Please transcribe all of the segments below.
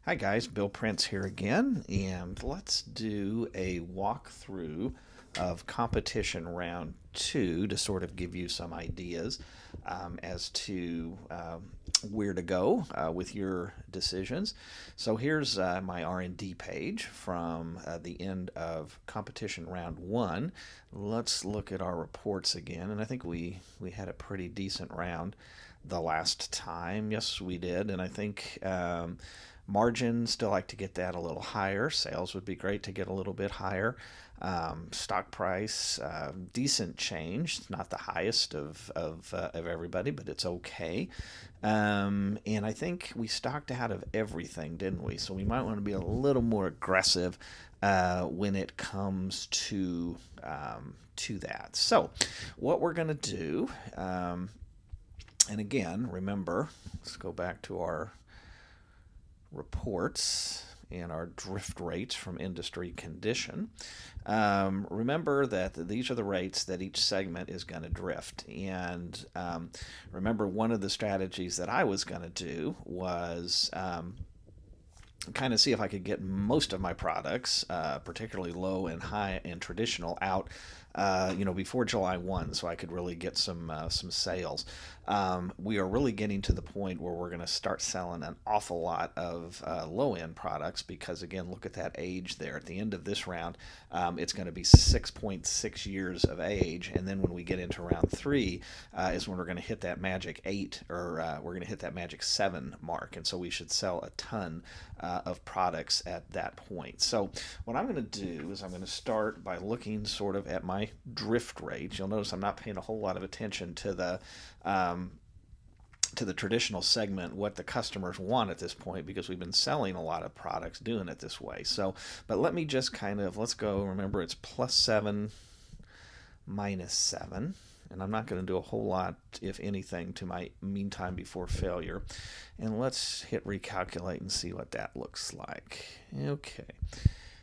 Hi guys, Bill Prince here again, and let's do a walkthrough of competition round two to sort of give you some ideas as to where to go with your decisions. So here's my R&D page from the end of competition round one. Let's look at our reports again, and I think we had a pretty decent round the last time. Yes, we did, and I think margin, still like to get that a little higher. Sales would be great to get a little bit higher. Stock price, decent change. Not the highest of everybody, but it's okay. And I think we stocked out of everything, didn't we? So we might want to be a little more aggressive when it comes to that. So what we're going to do, and again, remember, let's go back to our reports and our drift rates from industry condition. Remember that these are the rates that each segment is going to drift. And remember, one of the strategies that I was going to do was kind of see if I could get most of my products, particularly low and high and traditional, out, before July 1, so I could really get some sales. We are really getting to the point where we're going to start selling an awful lot of low end products because, again, look at that age there. At the end of this round, it's going to be 6.6 years of age, and then when we get into round three, is when we're going to hit that magic 8 or we're going to hit that magic 7 mark, and so we should sell a ton of products at that point. So what I'm going to do is I'm going to start by looking sort of at my drift rate. You'll notice I'm not paying a whole lot of attention to the traditional segment, what the customers want at this point, because we've been selling a lot of products doing it this way. So, but let me just let's go. Remember, it's +7, -7. And I'm not going to do a whole lot, if anything, to my mean time before failure. And let's hit recalculate and see what that looks like. Okay.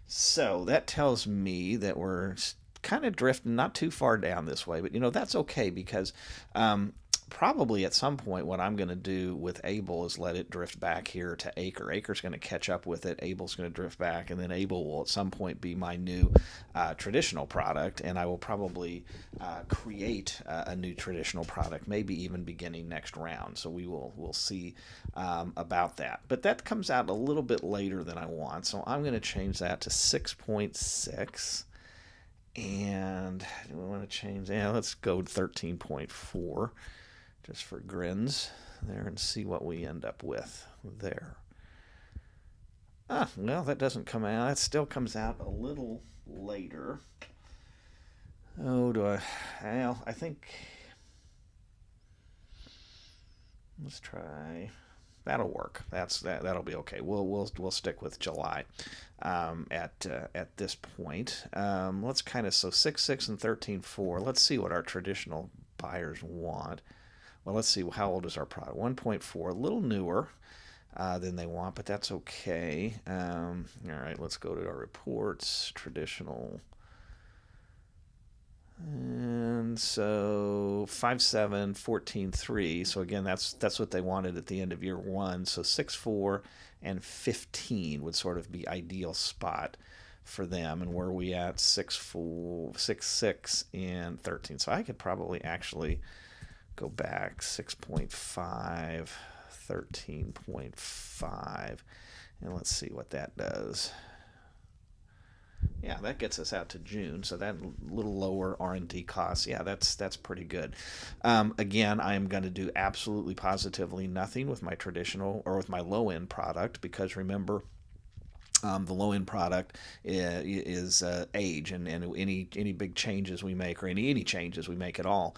So that tells me that we're kind of drifting not too far down this way, but that's okay because probably at some point what I'm going to do with Able is let it drift back here to Acre. Acre's going to catch up with it. Able's going to drift back, and then Able will at some point be my new traditional product, and I will probably create a new traditional product, maybe even beginning next round. So we'll see about that. But that comes out a little bit later than I want, so I'm going to change that to 6.6. And do we want to change? Yeah, let's go 13.4 just for grins there and see what we end up with there. Well, that doesn't come out. That still comes out a little later. Oh, well, I think let's try. That'll work. That'll be okay. We'll stick with July at this point. Let's kind of so 6.6 and 13.4. Let's see what our traditional buyers want. Well, let's see, how old is our product? 1.4, a little newer than they want, but that's okay. All right, let's go to our reports, traditional. And so 5.7, 14.3. So again, that's what they wanted at the end of year one. So 6.4 and 15 would sort of be ideal spot for them. And where are we at? 6.4, 6.6, and 13. So I could probably actually go back 6.5, 13.5, and let's see what that does. Yeah, that gets us out to June, so that little lower R&D costs. Yeah, that's pretty good. Again, I am going to do absolutely positively nothing with my traditional or with my low end product because remember, the low end product is age, and any big changes we make or any changes we make at all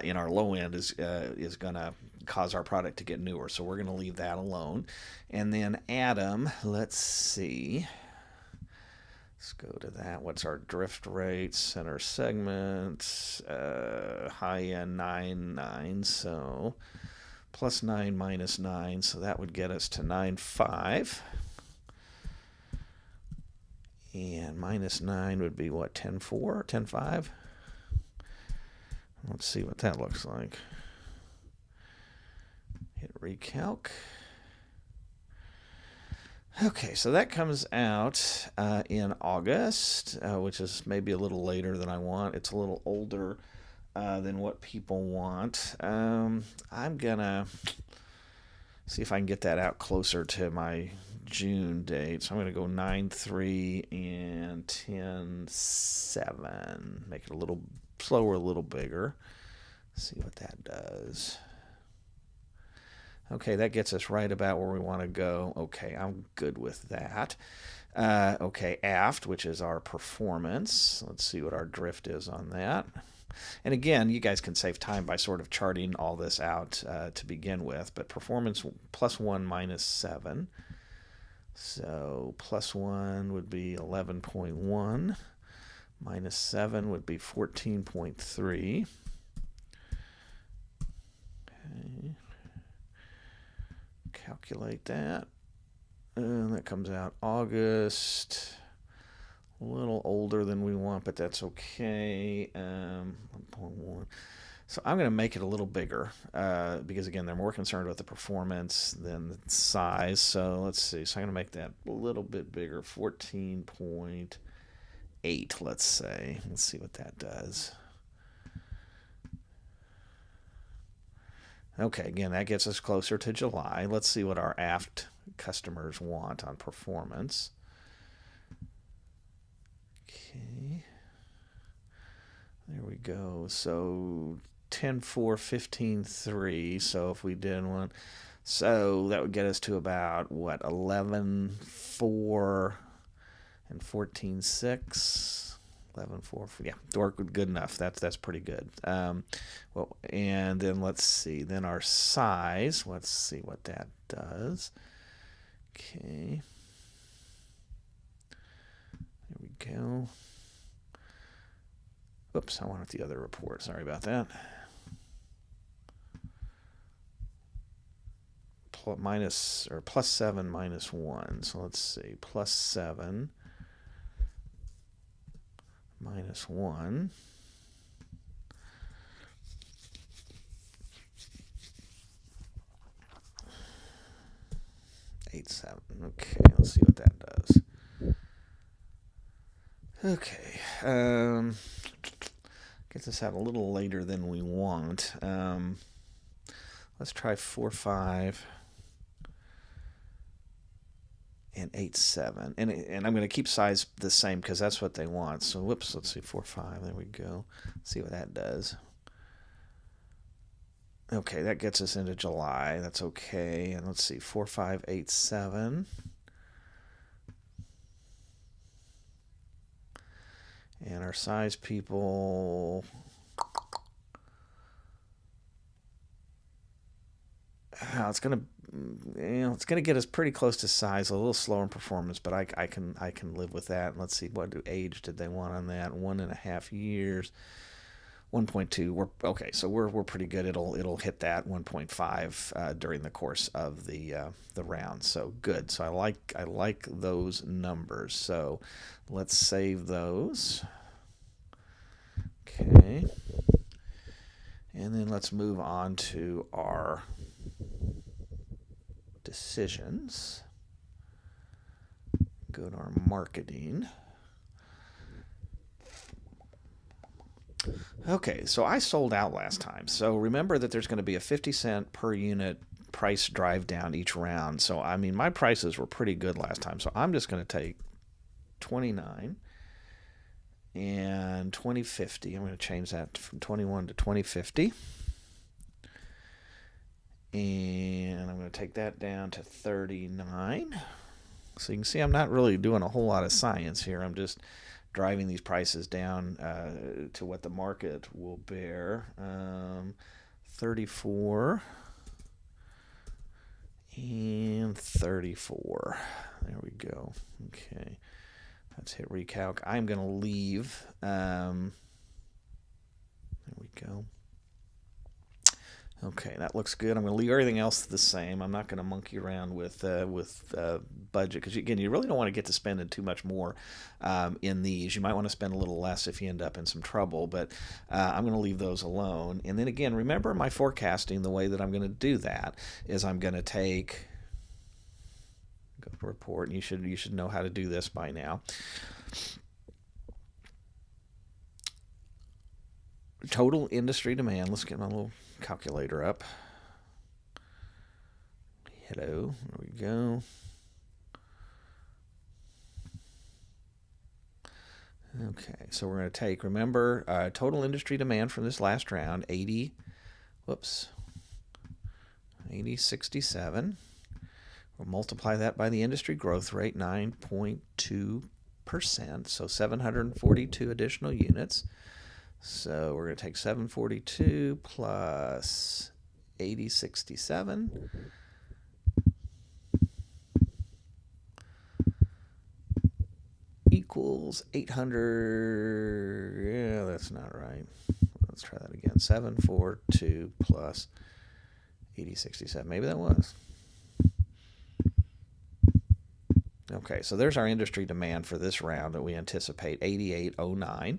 in our low end is going to cause our product to get newer. So we're going to leave that alone. And then Adam, let's see. Let's go to that. What's our drift rate? Center segment, high end 9.9. So +9 -9. So that would get us to 9.5. And -9 would be what, 10.4, 10.5? Let's see what that looks like. Hit recalc. Okay, so that comes out in August, which is maybe a little later than I want. It's a little older than what people want. I'm gonna see if I can get that out closer to my June date. So I'm gonna go 9-3 and 10-7. Make it a little slower, a little bigger. See what that does. Okay, that gets us right about where we want to go. Okay, I'm good with that. Okay, aft, which is our performance. Let's see what our drift is on that. And again, you guys can save time by sort of charting all this out to begin with. But performance +1 -7. So +1 would be 11.1. -7 would be 14.3. Okay. Calculate that. And that comes out August. A little older than we want, but that's okay. 1.1. So I'm going to make it a little bigger because, again, they're more concerned with the performance than the size. So let's see. So I'm going to make that a little bit bigger, 14.8, let's say. Let's see what that does. Okay, again, that gets us closer to July. Let's see what our aft customers want on performance. Okay. There we go. So 10-4, 15-3. So if we did one, so that would get us to about, what, 11-4 and 14-6. 11-4, yeah, good enough. That's pretty good. Well, and then let's see. Then our size. Let's see what that does. Okay. There we go. Oops, I wanted the other report. Sorry about that. Minus or +7 -1. So let's see. +7 -1. +8-7. Okay, let's see what that does. Okay, gets us out a little later than we want. Let's try 4-5 and 8-7, and I'm going to keep size the same because that's what they want. So whoops, let's see, 4-5. There we go. Let's see what that does. Okay, that gets us into July. That's okay. And let's see, 4-5, 8-7. And our size people, it's gonna get us pretty close to size. A little slower in performance, but I can live with that. And let's see, what age did they want on that? 1.5 years. 1.2. We're okay. So we're pretty good. It'll hit that 1.5 during the course of the round. So good. So I like those numbers. So let's save those. Okay. And then let's move on to our decisions. Go to our marketing. Okay, so I sold out last time. So remember that there's going to be a 50-cent per unit price drive down each round. So, I mean, my prices were pretty good last time. So I'm just going to take 29 and 2050. I'm going to change that from 21 to 2050. And I'm going to take that down to 39. So you can see I'm not really doing a whole lot of science here. I'm just driving these prices down to what the market will bear. 34 and 34. There we go. Okay. Let's hit recalc. I'm going to leave. There we go. Okay, that looks good. I'm going to leave everything else the same. I'm not going to monkey around with budget because, again, you really don't want to get to spending too much more in these. You might want to spend a little less if you end up in some trouble, but I'm going to leave those alone. And then, again, remember my forecasting, the way that I'm going to do that is I'm going to take Go to report, and you should know how to do this by now. Total industry demand. Let's get my little calculator up. Hello, there we go. Okay, so we're going to take, remember, total industry demand from this last round, 80.67. We'll multiply that by the industry growth rate, 9.2%, so 742 additional units. So we're going to take 742 plus 80.67. Equals 800. Yeah, that's not right. Let's try that again. 742 plus 80.67. Maybe that was. Okay, so there's our industry demand for this round that we anticipate, 88.09.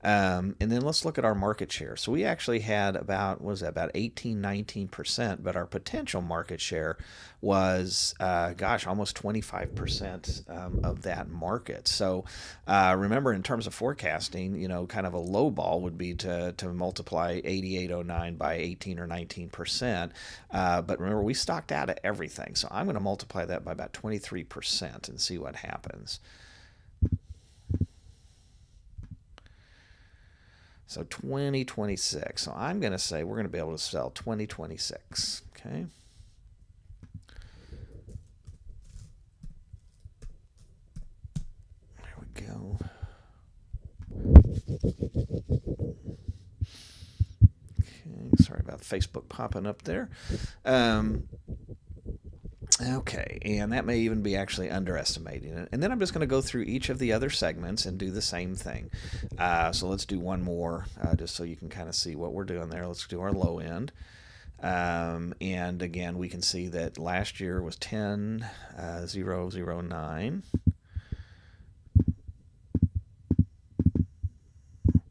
And then let's look at our market share. So we actually had about, what was that, about 18, 19%, but our potential market share was, almost 25% of that market. So remember, in terms of forecasting, kind of a low ball would be to multiply 88.09 by 18 or 19%. But remember, we stocked out of everything. So I'm going to multiply that by about 23% and see what happens. So 2026. So I'm going to say we're going to be able to sell 2026. Okay. There we go. Okay. Sorry about Facebook popping up there. Okay, and that may even be actually underestimating it. And then I'm just going to go through each of the other segments and do the same thing. So let's do one more, just so you can kind of see what we're doing there. Let's do our low end. And again, we can see that last year was 10,009. And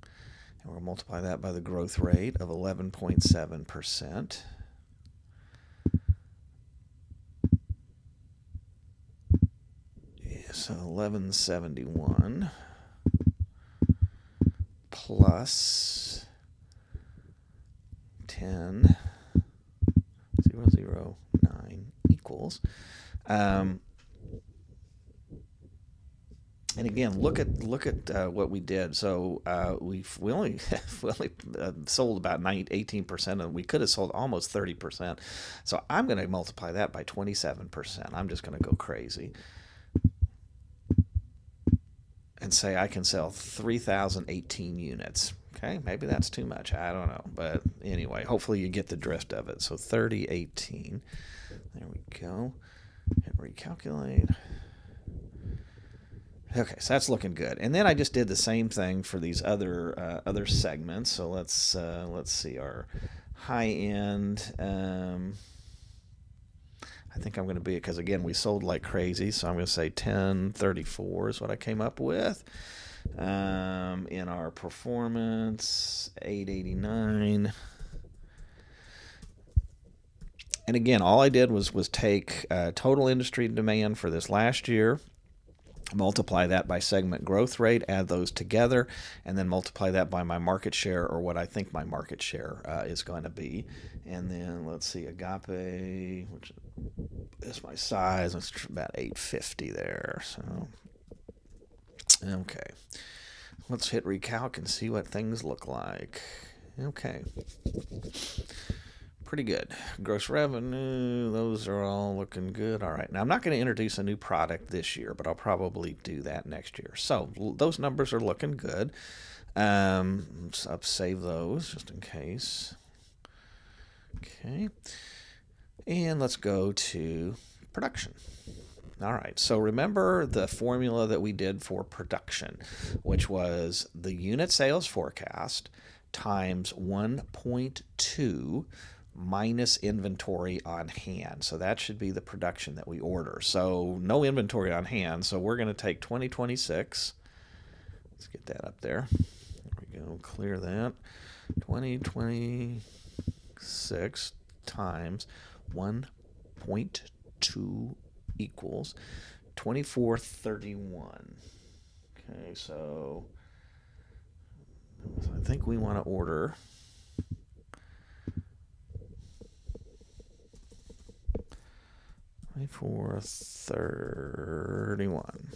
we'll multiply that by the growth rate of 11.7%. So 1171 plus 10,009 equals. And again, look at what we did. So we only sold about 18%, and we could have sold almost 30%. So I'm going to multiply that by 27%. I'm just going to go crazy and say I can sell 3,018 units. Okay, maybe that's too much. I don't know. But anyway, hopefully you get the drift of it. So 3018. There we go. Hit recalculate. Okay, so that's looking good. And then I just did the same thing for these other segments. So let's see our high end. I think I'm going to be, because again, we sold like crazy, so I'm going to say 1034 is what I came up with. In our performance, 889. And again, all I did was take total industry demand for this last year, multiply that by segment growth rate, add those together, and then multiply that by my market share, or what I think my market share is going to be. And then let's see, Agape, which is my size, it's about 850 there. So okay, let's hit recalc and see what things look like. Okay, pretty good. Gross revenue, those are all looking good. All right, now I'm not going to introduce a new product this year, but I'll probably do that next year. So those numbers are looking good. Let's save those just in case. Okay, and let's go to production. All right, so remember the formula that we did for production, which was the unit sales forecast times 1.2 minus inventory on hand. So that should be the production that we order. So no inventory on hand, so we're going to take 2026. Let's get that up there. There we go, clear that. 2026 times 1.2 equals 2431. Okay, so I think we want to order 2431.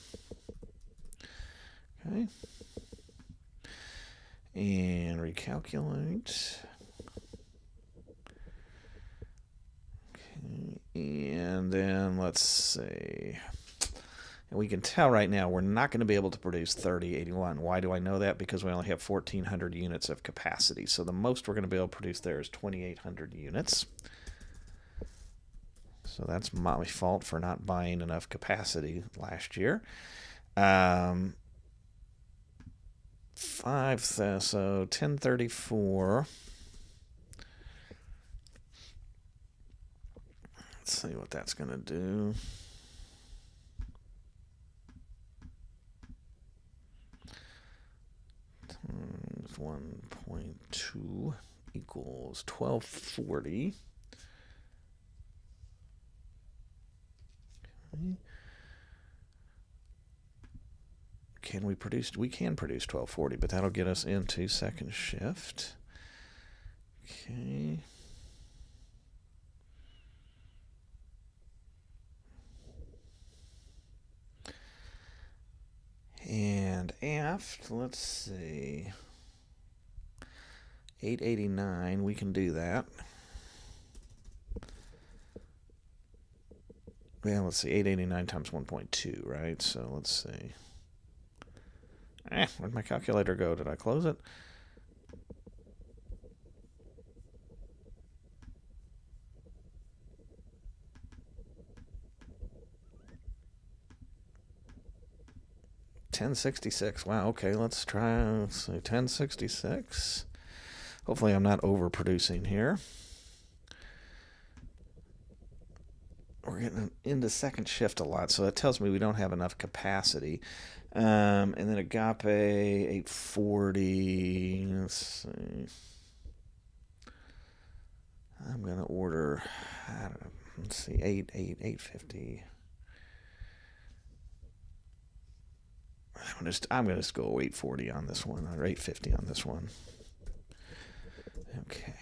Okay. And recalculate. Okay. And then let's see. And we can tell right now we're not going to be able to produce 3081. Why do I know that? Because we only have 1,400 units of capacity. So the most we're going to be able to produce there is 2,800 units. So that's my fault for not buying enough capacity last year. So 1034. Let's see what that's going to do. Times 1.2 equals 1240. Okay. Can we produce? We can produce 1240, but that'll get us into second shift. Okay. And aft, let's see, 889, we can do that. Yeah, let's see, 889 times 1.2, right? So let's see. Where'd my calculator go? Did I close it? $10.66. Wow, okay, let's try, let's see, $10.66. Hopefully I'm not overproducing here. We're getting into second shift a lot, so that tells me we don't have enough capacity. And then Agape, 840. Let's see. I'm going to order, I don't know, let's see, 850. I'm going to just go 840 on this one, or 850 on this one. Okay.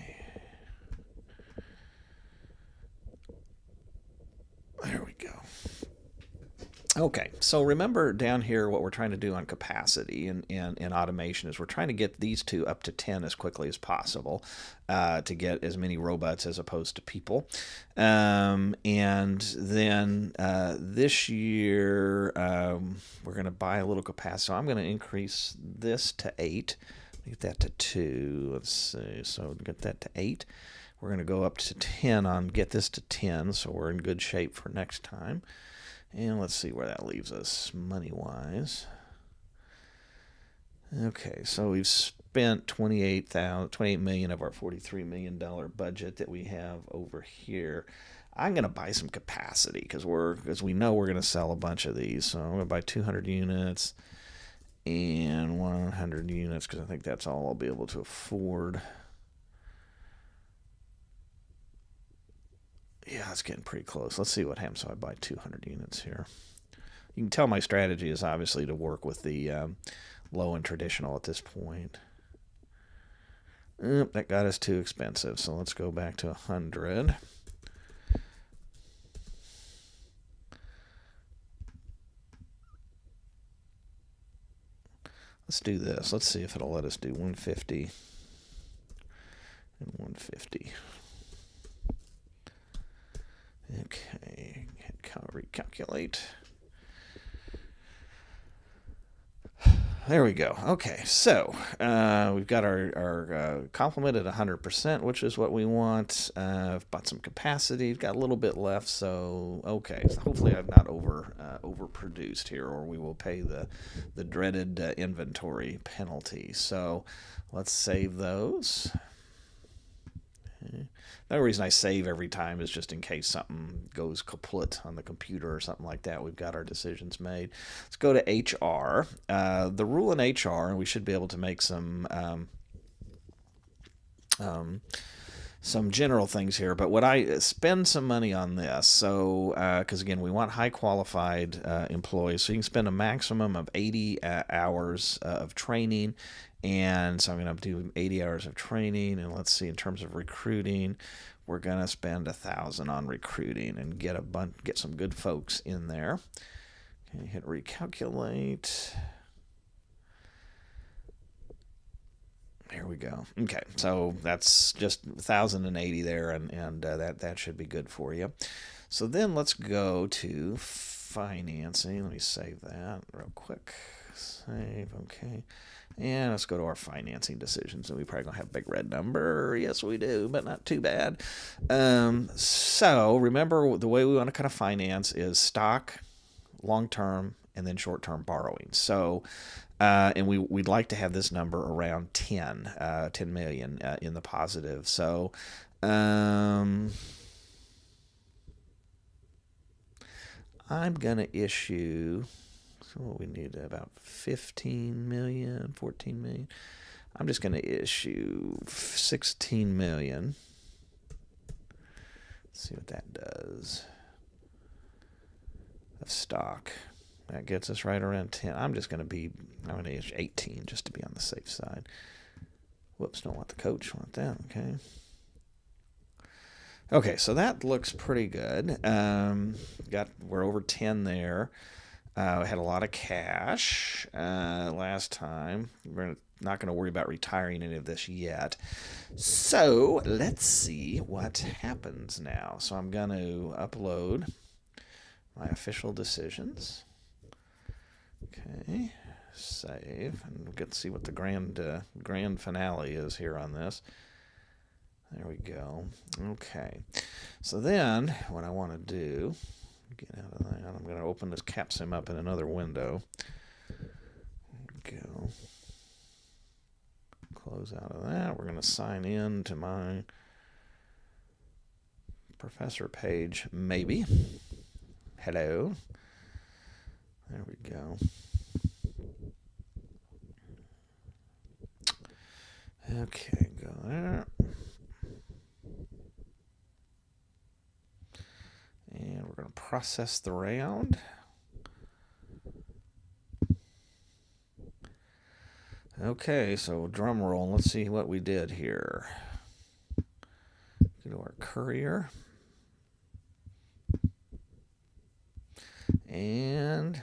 There we go. Okay, so remember down here what we're trying to do on capacity and automation is we're trying to get these two up to 10 as quickly as possible to get as many robots as opposed to people. And then this year we're going to buy a little capacity. So I'm going to increase this to 8. Get that to 2. Let's see. So get that to 8. We're going to go up to 10 on get this to 10, so we're in good shape for next time. And let's see where that leaves us money-wise. Okay, so we've spent $28 million of our $43 million budget that we have over here. I'm going to buy some capacity because we know we're going to sell a bunch of these. So I'm going to buy 200 units and 100 units because I think that's all I'll be able to afford. Yeah, it's getting pretty close. Let's see what happens. So I buy 200 units here. You can tell my strategy is obviously to work with the low and traditional at this point. That got us too expensive. So let's go back to 100. Let's do this. Let's see if it'll let us do 150 and 150. Okay, recalculate. There we go. Okay, so we've got our complement at 100%, which is what we want. I've bought some capacity. We've got a little bit left, so okay. So hopefully I've not overproduced here, or we will pay the dreaded inventory penalty. So let's save those. Okay. The only reason I save every time is just in case something goes kaput on the computer or something like that. We've got our decisions made. Let's go to HR. The rule in HR, and we should be able to make some some general things here, but what I spend some money on this. So, because again, we want high qualified employees, so you can spend a maximum of 80 hours of training. And so I'm going to do 80 hours of training. And let's see, in terms of recruiting, we're going to spend 1,000 on recruiting and get some good folks in there. Okay, hit recalculate. There we go. Okay, so that's just 1,080 there, and that should be good for you. So then let's go to financing. Let me save that real quick. Save, okay. And let's go to our financing decisions. And we probably gonna have a big red number. Yes, we do, but not too bad. So remember, the way we want to kind of finance is stock, long-term, and then short-term borrowing. So, and we'd like to have this number around 10 million in the positive. So, I'm going to issue, so what we need, about 15 million, 14 million. I'm just going to issue 16 million. Let's see what that does. Of stock. That gets us right around 10. I'm going to issue 18 just to be on the safe side. Whoops, don't want the coach, want that, okay. Okay, so that looks pretty good. We're over 10 there. We had a lot of cash last time. We're not going to worry about retiring any of this yet. So let's see what happens now. So I'm going to upload my official decisions. Okay, save, and we'll get to see what the grand finale is here on this. There we go. Okay, so then what I want to do, get out of that. I'm going to open this CapSim up in another window. There we go. Close out of that. We're going to sign in to my professor page, maybe. Hello. There we go. Okay, go there. And we're going to process the round. Okay, so drum roll. Let's see what we did here. Go to our courier. And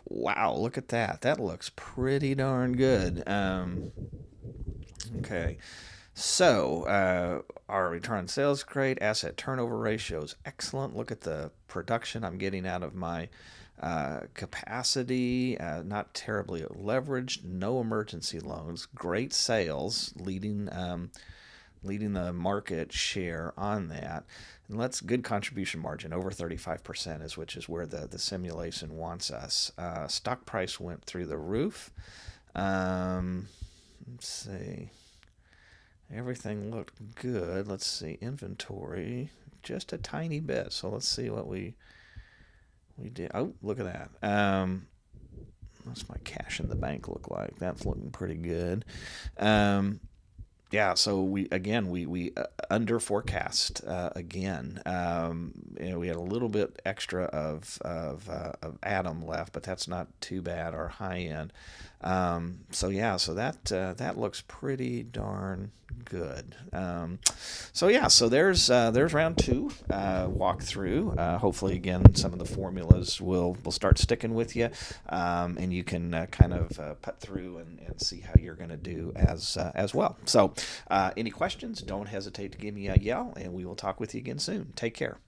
wow, look at that. That looks pretty darn good. Okay. So, our return on sales is great. Asset turnover ratio is excellent. Look at the production I'm getting out of my capacity. Not terribly leveraged. No emergency loans. Great sales, leading the market share on that. And good contribution margin, over 35%, which is where the simulation wants us. Stock price went through the roof. Let's see. Everything looked good. Let's see. Inventory, just a tiny bit. So let's see what we did. Oh, look at that. What's my cash in the bank look like? That's looking pretty good. Yeah, so we under forecast again. We had a little bit extra of Atom left, but that's not too bad. Our high end. So that looks pretty darn good. So there's round two walkthrough. Hopefully, again, some of the formulas will start sticking with you, and you can kind of put through and see how you're going to do as well. So, any questions? Don't hesitate to give me a yell, and we will talk with you again soon. Take care.